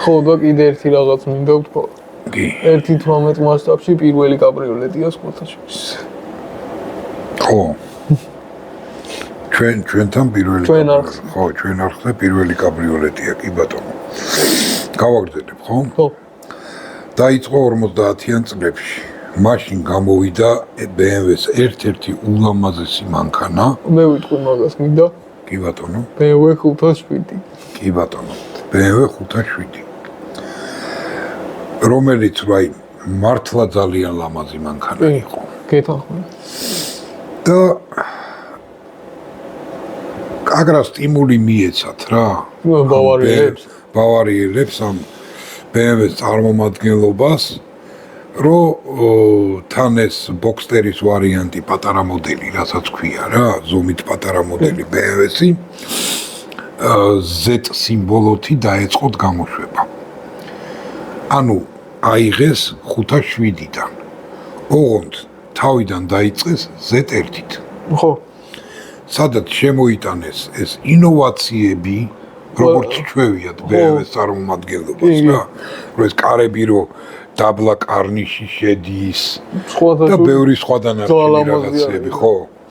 ხო და კიდე ერთი რაღაც მინდა ვთქვა. კი. 1.18 მასშტაბში პირველი კაბრიოლეტია ხუთაშვილის. ხო. ჩვენთან პირველი ხო, ჩვენ არხზე პირველი კაბრიოლეტია, კი ბატონო. გავაგრძელებ, ხო? ხო. დაიწყო 50-იან წლებში. მაშინ გამოვიდა BMW-ს ერთ-ერთი ულამაზესი მანქანა. მე ვიტყვი მაგას მინდა. კი ბატონო. BMW 507. კი ბატონო. BMW 507. რომელიც რაი მართლა ძალიან ლამაზი მანქანა იყო. გეთანხმები. და აგრა სტიმული მიეცათ რა. ბავარიელებს ამ BMW-ს წარმომადგენლობას, რომ თან ეს ბოქსტერის ვარიანტი პატარა მოდელი, რასაც ქვია რა, ზომით პატარა მოდელი BMW-ში Z სიმბოლოთი დაეწყოთ გამოშვება. ანუ აიღეს 507-დან. ოღონდ თავიდან დაიწყეს Z1-ით. ხო. სადაც შემოიტანეს ეს ინოვაციები, როგორც ჩვევიათ BMW-ს წარმომადგენლობას რა, რომ ეს კარები რო დაბლა კარნიში შედის და ბევრი სხვა დანარჩენი რაღაცები, ხო?